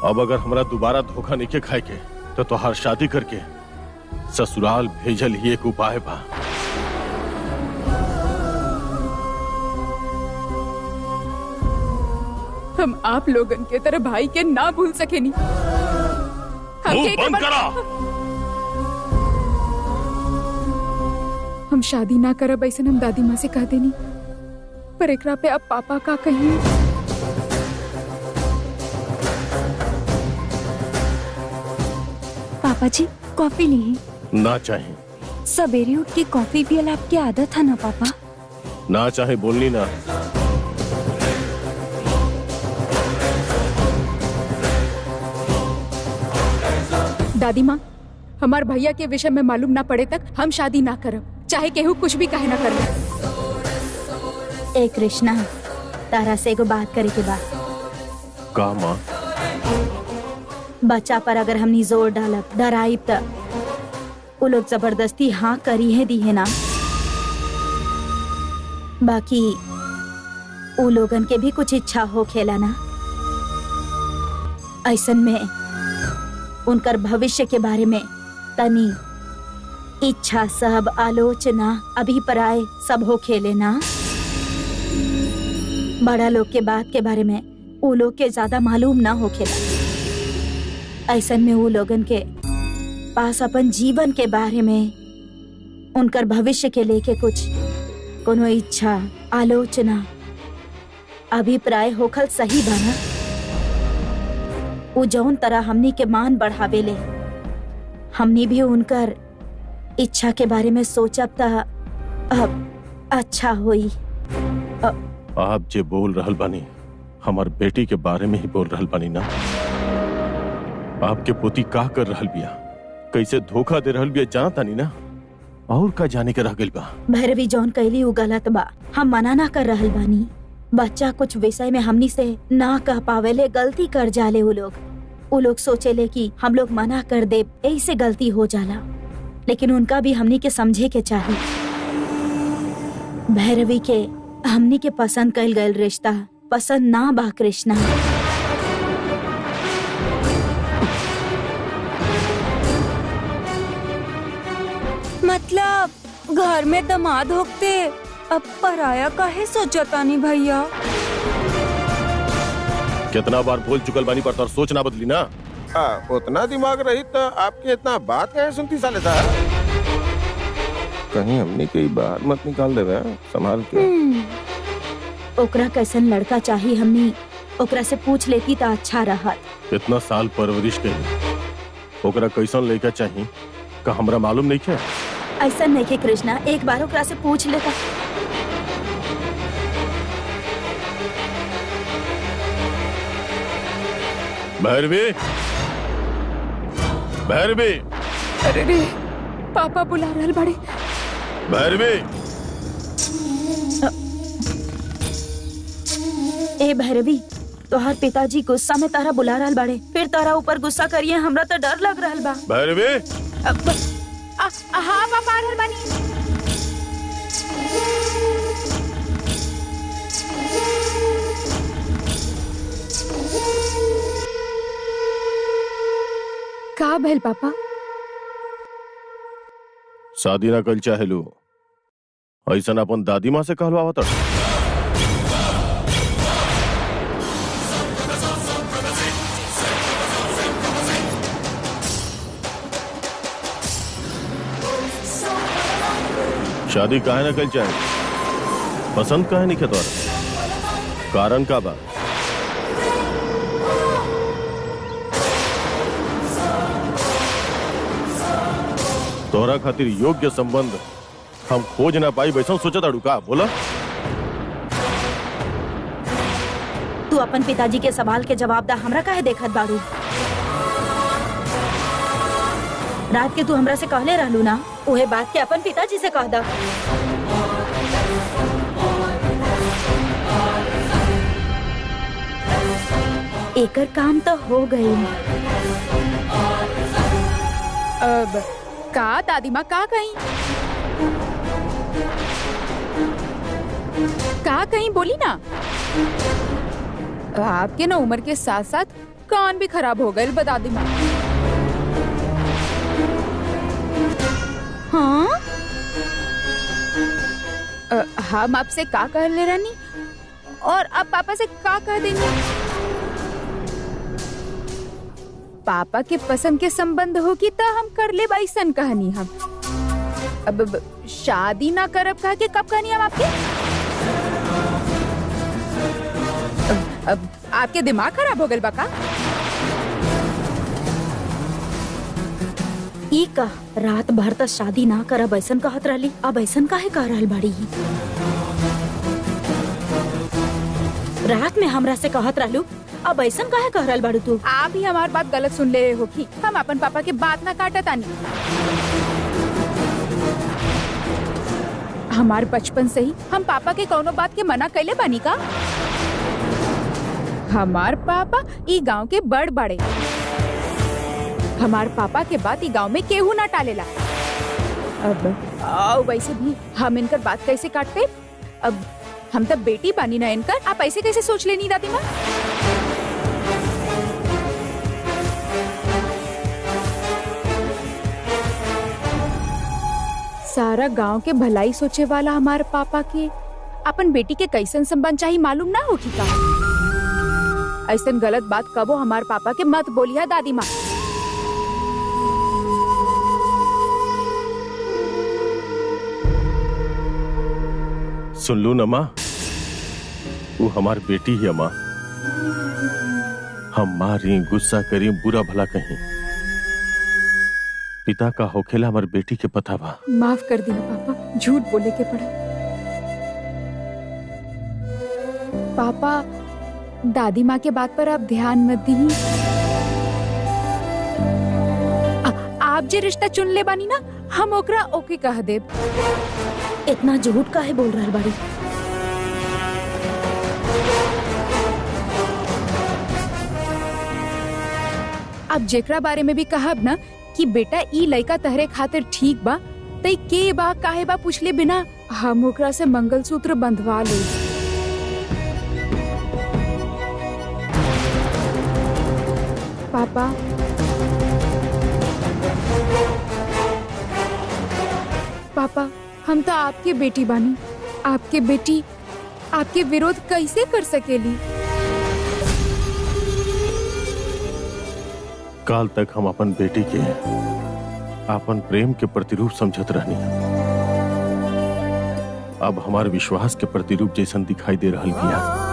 अब अगर हमरा दोबारा धोखा नहीं के खाए के तो तोहार शादी करके ससुराल भेजल ही एक उपाय बा। हम आप लोगन के तरह भाई के ना भूल सके नहीं। मुंह बंद करा। हम शादी ना करब ऐसे हम दादी माँ से कह देनी, पर एकरा पे अब पापा का कहिए। पापा जी कॉफी नहीं? ना चाहे। सवेरे उठ के कॉफी पियल आपकी आदत है ना पापा? ना चाहे बोलनी ना। दादी माँ, हमार भैया के विषय में मालूम ना पड़े तक हम शादी ना करब, चाहे केहू कुछ भी कहे ना कर ले। ए कृष्णा, तारा से एगो बात करे के बाद। का माँ? बच्चा पर अगर हमनी जोर डालब, डराइब त वो लोग जबरदस्ती हाँ करी है दी है ना। बाकी वो लोगन के भी कुछ इच्छा हो खेला ना। ऐसन में उनकर भविष्य के बारे में तनी इच्छा सब आलोचना अभिप्राय सब हो खेले ना। बड़ा लोग के बात के बारे में वो लोग के ज्यादा मालूम ना हो खेला। ऐसन में वो लोगन के पास अपन जीवन के बारे में उनकर भविष्य के लेके कुछ कोनो इच्छा आलोचना अभिप्राय होखल सही बना। वो जौन तरह हमनी के मान बढ़ावेले, हमनी भी उनकर इच्छा के बारे में सोचब त अब अच्छा होई। आप जे बोल रहल बानी हमार बेटी के बारे में ही बोल रहल बानी ना। आपके पोती का कर रहल बिया, कैसे धोखा दे रहल बिया जाना तानी ना। और का जाने के रह गइल बा। भैरवी जौन कैली उ गलत बा, हम मना ना कर रहल बानी। बच्चा कुछ विषय में हमनी से ना कह पावेले, गलती कर जाले। वो लोग सोचेले कि हम लोग मना कर दे, ऐसे गलती हो जाला। लेकिन उनका भी हमनी के समझे के चाहिए। भैरवी के हमनी के पसंद कइल गइल रिश्ता पसंद ना बा कृष्णा। मतलब घर में दामाद होते अब पराया काहे सोचता नहीं भैया? कितना बार बोल चुकल बानी पर तोर सोच ना बदली ना। उतना दिमाग रही तो आपकी इतना बात कहे सुनती साले सा। कहीं हमने कई बात मत निकाल दे संभाल के। ओकरा कैसन लड़का चाहिए हमनी ओकरा से पूछ लेती तो अच्छा रहा। इतना साल परवरिश के ओकरा कैसन लड़का चाहिए का हमरा मालूम नहीं है? ऐसा नहीं के कृष्णा, एक बार ओकरा से पूछ लेता। भैरवी, भैरवी। अरे रे, पापा बुला रहल बड़े। भैरवी। ए भैरवी, तोहर पिताजी गुस्सा में तारा बुला रहल बाड़े, फिर तारा ऊपर गुस्सा करिए, हमरा तो डर लग रहल बा। भैरवी। हाँ पापा आ रहल बानी। का भइल पापा? शादी ना कल चाहेलू ऐसा अपन दादी माँ से कहलवा था। शादी काहे ना कल चाहे, पसंद काहे नहीं खेतवार, कारण का बा? तोहरा खातिर योग्य संबंध हम खोज ना पाई वैसा सोचा था का बोला? तू अपन पिताजी के सवाल के जवाब दा, हमरा काहे देखत बाड़ू? रात के तू हमरा से कहले रहलू ना, उहे बात के अपन पिताजी से कह दा। एकर काम तो हो गई। अब का दादी माँ का कहीं बोली ना। आपके ना उम्र के साथ साथ कान भी खराब हो गए बा दादी माँ। हाँ हम आपसे का कह ले रानी और अब पापा से का कह देंगे? पापा के पसंद के संबंध होगी तो हम कर ले ऐसन कहानी। हम अब शादी ना करब कह के कब कहनी हम आपके? अब आपके दिमाग खराब हो गए बका? ई का रात भर तक शादी ना करब ऐसन कहत रहली, अब ऐसन काहे कह रहल बाड़ी? रात में हमरा से कहत रहलू, अब ऐसन काहे कह रहल बाड़ू तू? आप ही हमारी बात गलत सुन ले हो कि हम अपन पापा के बात ना काटत आनी। हमारे बचपन से ही हम पापा के कौनो बात के मना कैले बानी का? हमार पापा ई गांव के बड़ बड़े, हमार पापा के बात ई गांव में केहू ना टालेला। अब वैसे भी हम इनकर बात कैसे काटते? अब हम तब बेटी बानी ना इनकर, आप ऐसे कैसे सोच लेनी दादी माँ? सारा गांव के भलाई सोचे वाला हमारे पापा के अपन बेटी के कैसन संबंध चाहिए मालूम ना होगी का? ऐसन गलत बात कबो हमारे पापा के मत बोलिया दादी माँ। सुन लू न माँ, वो हमारी बेटी ही माँ। हम मारी, गुस्सा करी, बुरा भला कहीं, पिता का होखेला हमारी बेटी के पता बा। माफ कर दिया पापा, झूठ बोले के पड़ा। पापा दादी माँ के बात पर आप ध्यान मत दी। आप जे रिश्ता चुन ले बानी ना, हम ओकरा ओके कह देब। इतना झूठ काहे बोल रहल बाड़ी? आप जेकरा बारे में भी कहब ना कि बेटा ई लड़का तहरे खातिर ठीक बा, तई के बा काहे बा पूछले बिना हम ओकरा से मंगलसूत्र बंधवा ले। पापा पापा हम तो आपके बेटी बानी, आपके बेटी आपके विरोध कैसे कर सकेली? काल तक हम अपन बेटी के अपन प्रेम के प्रतिरूप समझत रहनी, अब हमारे विश्वास के प्रतिरूप जैसन दिखाई दे रहल बिया।